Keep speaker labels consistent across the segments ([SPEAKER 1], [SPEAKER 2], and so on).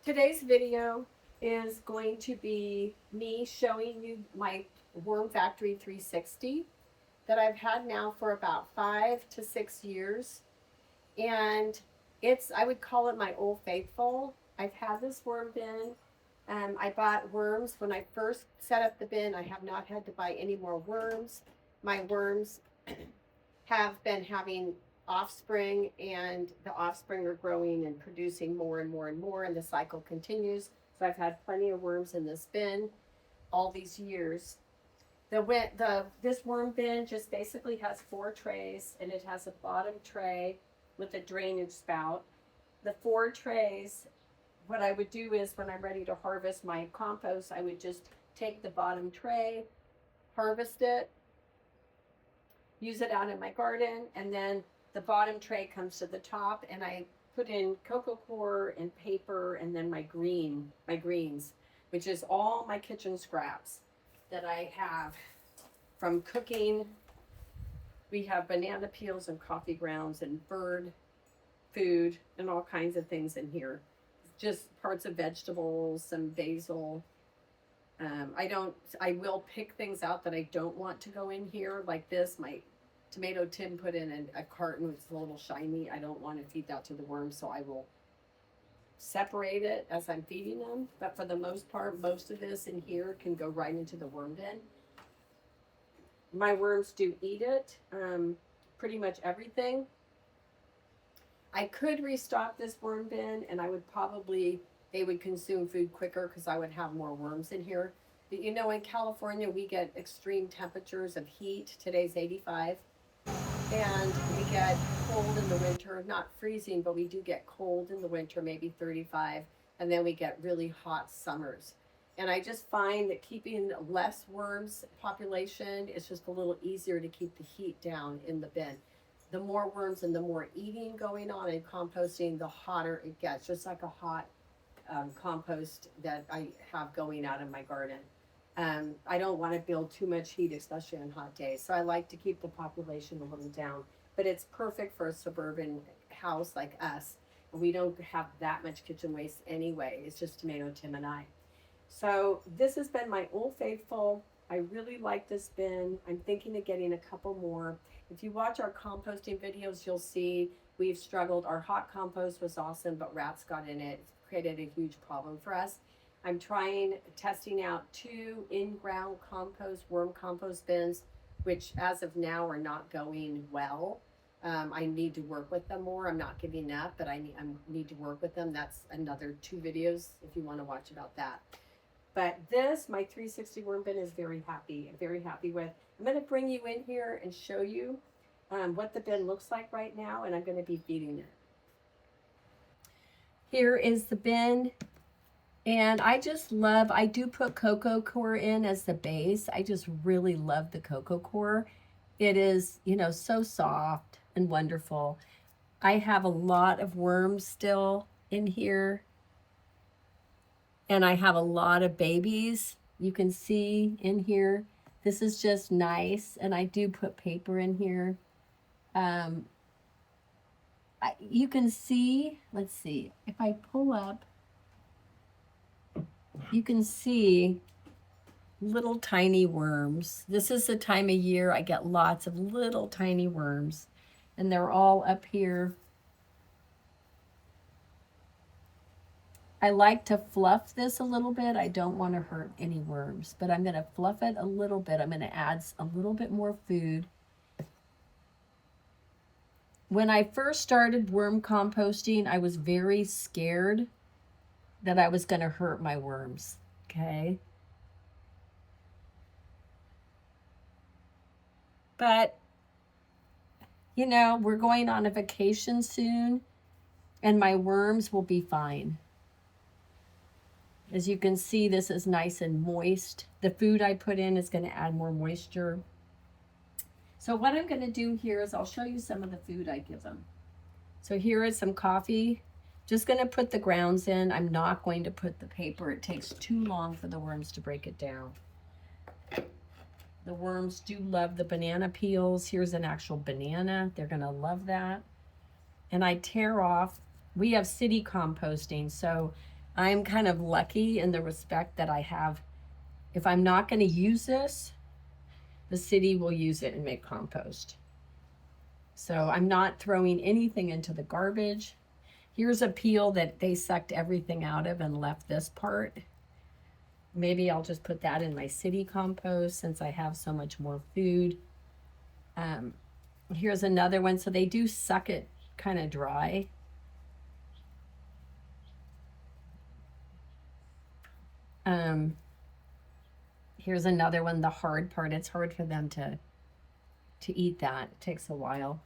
[SPEAKER 1] Today's video is going to be me showing you my Worm Factory 360 that I've had now for about 5 to 6 years. And I would call it my old faithful. I've had this worm bin. I bought worms when I first set up the bin. I have not had to buy any more worms. My worms have been having offspring, and the offspring are growing and producing more and more and more, and the cycle continues. So I've had plenty of worms in this bin all these years. This worm bin just basically has 4 trays, and it has a bottom tray with a drainage spout. The 4 trays, what I would do is when I'm ready to harvest my compost, I would just take the bottom tray, harvest it, use it out in my garden, and then the bottom tray comes to the top, and I put in cocoa coir and paper, and then my greens, which is all my kitchen scraps that I have from cooking. We have banana peels and coffee grounds and bird food and all kinds of things in here. Just parts of vegetables, some basil. I will pick things out that I don't want to go in here, like this. My tomato Tim put in a carton, it's a little shiny. I don't want to feed that to the worms, so I will separate it as I'm feeding them. But for the most part, most of this in here can go right into the worm bin. My worms do eat it, pretty much everything. I could restock this worm bin, and they would consume food quicker because I would have more worms in here. But you know, in California, we get extreme temperatures of heat. Today's 85. And we get cold in the winter, not freezing, but we do get cold in the winter, maybe 35. And then we get really hot summers. And I just find that keeping less worms population is just a little easier to keep the heat down in the bin. The more worms and the more eating going on in composting, the hotter it gets, just like a hot compost that I have going out in my garden. I don't want to build too much heat, especially on hot days. So I like to keep the population a little down. But it's perfect for a suburban house like us. We don't have that much kitchen waste anyway. It's just tomato Tim and I. So this has been my Old Faithful. I really like this bin. I'm thinking of getting a couple more. If you watch our composting videos, you'll see we've struggled. Our hot compost was awesome, but rats got in it. It created a huge problem for us. I'm testing out 2 in-ground worm compost bins, which as of now are not going well. I need to work with them more. I'm not giving up, but I need to work with them. That's another 2 videos if you want to watch about that. But my 360 worm bin is very happy with. I'm going to bring you in here and show you what the bin looks like right now, and I'm going to be feeding it. Here is the bin, and I do put cocoa coir in as the base. I just really love the cocoa coir. It is, so soft and wonderful. I have a lot of worms still in here, and I have a lot of babies. You can see in here. This is just nice, and I do put paper in here. You can see, let's see, if I pull up, you can see little tiny worms. This is the time of year I get lots of little tiny worms, and they're all up here. I like to fluff this a little bit. I don't want to hurt any worms, but I'm going to fluff it a little bit. I'm going to add a little bit more food. When I first started worm composting, I was very scared that I was going to hurt my worms, okay? But, we're going on a vacation soon, and my worms will be fine. As you can see, this is nice and moist. The food I put in is going to add more moisture. So what I'm going to do here is I'll show you some of the food I give them. So here is some coffee. Just going to put the grounds in. I'm not going to put the paper. It takes too long for the worms to break it down. The worms do love the banana peels. Here's an actual banana. They're going to love that. And I tear off. We have city composting, so I'm kind of lucky in the respect that I have, if I'm not going to use this, the city will use it and make compost. So I'm not throwing anything into the garbage. Here's a peel that they sucked everything out of and left this part. Maybe I'll just put that in my city compost since I have so much more food. Here's another one. So they do suck it kind of dry. Here's another one, the hard part. It's hard for them to eat that. It takes a while.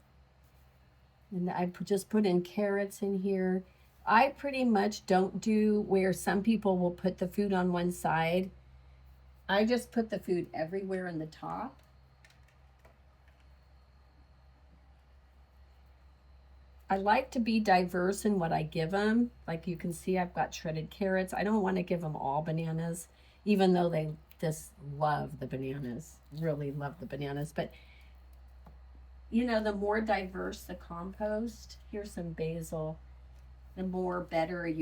[SPEAKER 1] And I just put in carrots in here. I pretty much don't do where some people will put the food on one side. I just put the food everywhere in the top. I like to be diverse in what I give them. Like you can see, I've got shredded carrots. I don't want to give them all bananas, even though they just love the bananas, really love the bananas. But you know, the more diverse the compost, here's some basil, the more diverse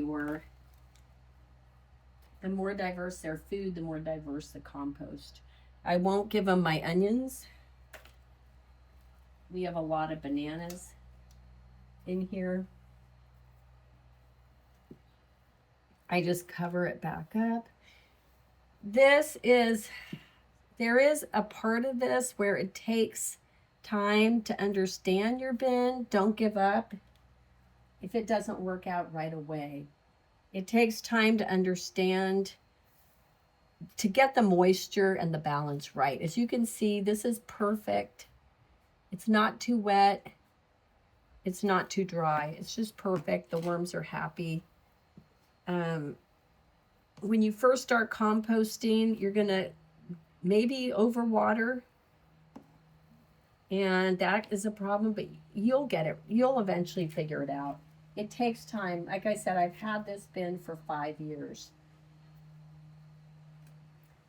[SPEAKER 1] their food, the more diverse the compost. I won't give them my onions. We have a lot of bananas in here. I just cover it back up. There is a part of this where it takes time to understand your bin. Don't give up if it doesn't work out right away. It takes time to understand, to get the moisture and the balance right. As you can see, this is perfect. It's not too wet. It's not too dry. It's just perfect. The worms are happy. When you first start composting, you're gonna maybe overwater, and that is a problem, but you'll get it. You'll eventually figure it out. It takes time. Like I said, I've had this bin for 5 years.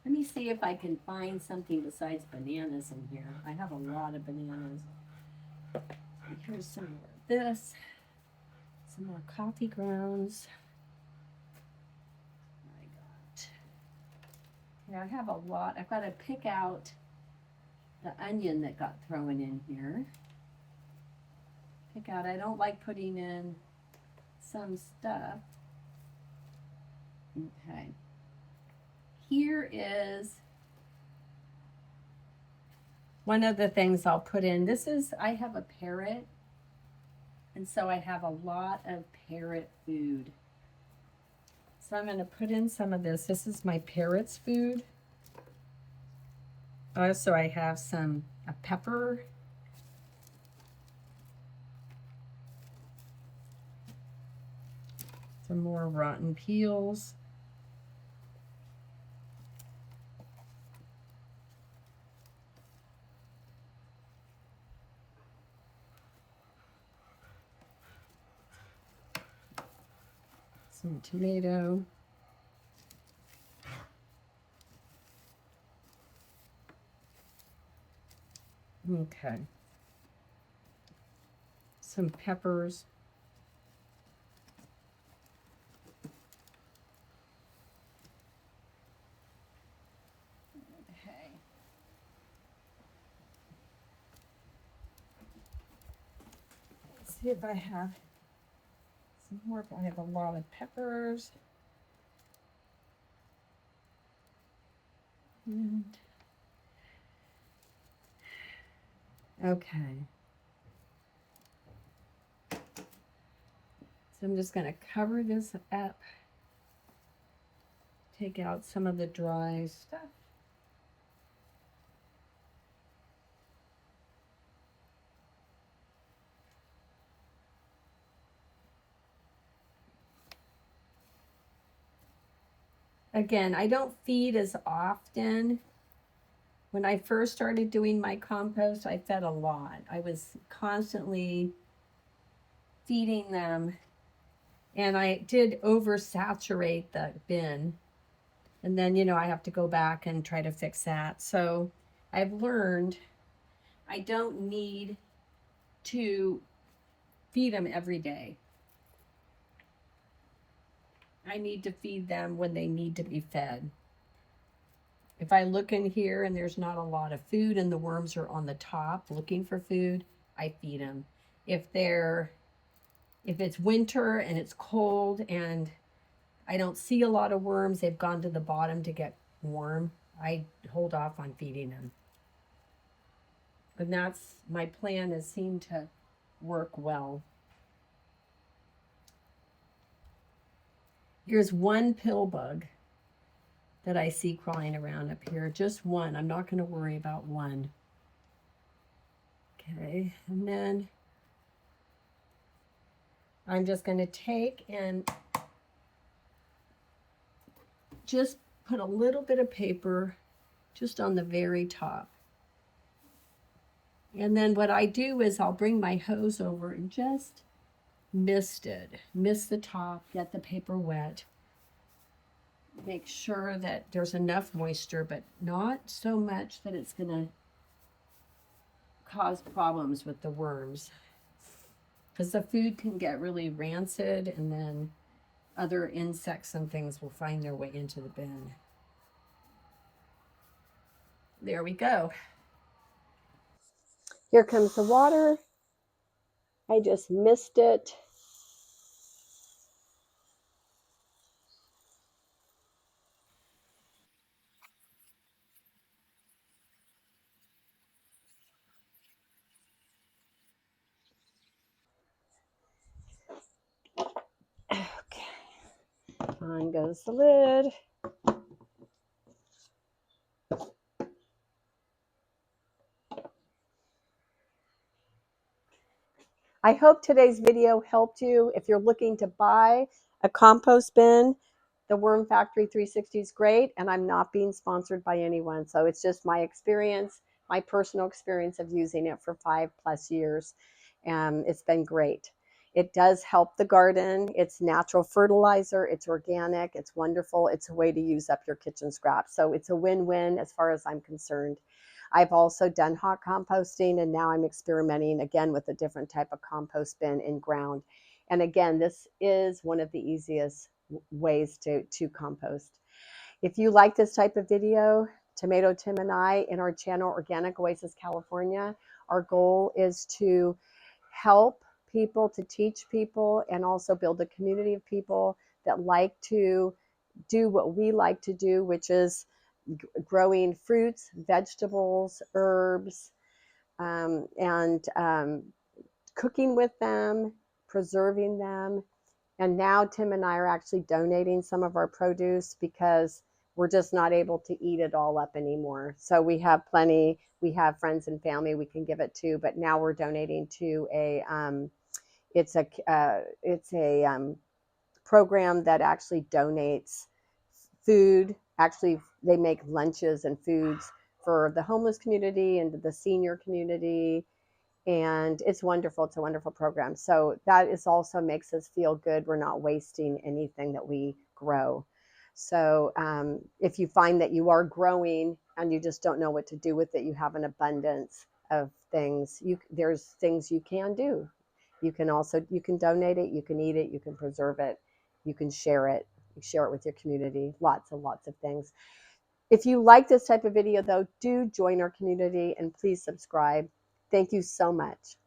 [SPEAKER 1] Let me see if I can find something besides bananas in here. I have a lot of bananas. Here's some more of this. Some more coffee grounds. I have a lot. I've got to pick out the onion that got thrown in here. I don't like putting in some stuff. Okay. Here is one of the things I'll put in. I have a parrot, and so I have a lot of parrot food. So I'm going to put in some of this. This is my parrot's food. Also, I have a pepper. Some more rotten peels. Some tomato. Okay. Some peppers. Okay. Let's see if I have some more. I have a lot of peppers. And okay. So I'm just going to cover this up. Take out some of the dry stuff. Again, I don't feed as often. When I first started doing my compost, I fed a lot. I was constantly feeding them, and I did oversaturate the bin. And then, I have to go back and try to fix that. So I've learned I don't need to feed them every day. I need to feed them when they need to be fed. If I look in here and there's not a lot of food and the worms are on the top looking for food, I feed them. If it's winter and it's cold and I don't see a lot of worms, they've gone to the bottom to get warm, I hold off on feeding them. And that's my plan has seemed to work well. Here's one pill bug that I see crawling around up here. Just one. I'm not going to worry about one. Okay, and then I'm just going to take and just put a little bit of paper just on the very top. And then what I do is I'll bring my hose over and just mist the top, get the paper wet. Make sure that there's enough moisture, but not so much that it's going to cause problems with the worms. Because the food can get really rancid and then other insects and things will find their way into the bin. There we go. Here comes the water. I just missed it. Okay. On goes the lid. I hope today's video helped you. If you're looking to buy a compost bin, the Worm Factory 360 is great, and I'm not being sponsored by anyone. So it's just my experience, my personal experience of using it for 5+ years. It's been great. It does help the garden. It's natural fertilizer. It's organic. It's wonderful. It's a way to use up your kitchen scraps. So it's a win-win as far as I'm concerned. I've also done hot composting, and now I'm experimenting again with a different type of compost bin in ground. And again, this is one of the easiest ways to compost. If you like this type of video, Tomato Tim and I in our channel, Organic Oasis California, our goal is to help people, to teach people, and also build a community of people that like to do what we like to do, which is growing fruits, vegetables, herbs, and cooking with them, preserving them. And now Tim and I are actually donating some of our produce because we're just not able to eat it all up anymore. So we have plenty. We have friends and family we can give it to, but now we're donating to it's a program that actually donates food. Actually, they make lunches and foods for the homeless community and the senior community. And it's wonderful. It's a wonderful program. So that is also makes us feel good. We're not wasting anything that we grow. So if you find that you are growing and you just don't know what to do with it, you have an abundance of things. There's things you can do. You can donate it, you can eat it, you can preserve it, you can share it. You share it with your community. Lots and lots of things. If you like this type of video, though, do join our community and please subscribe. Thank you so much.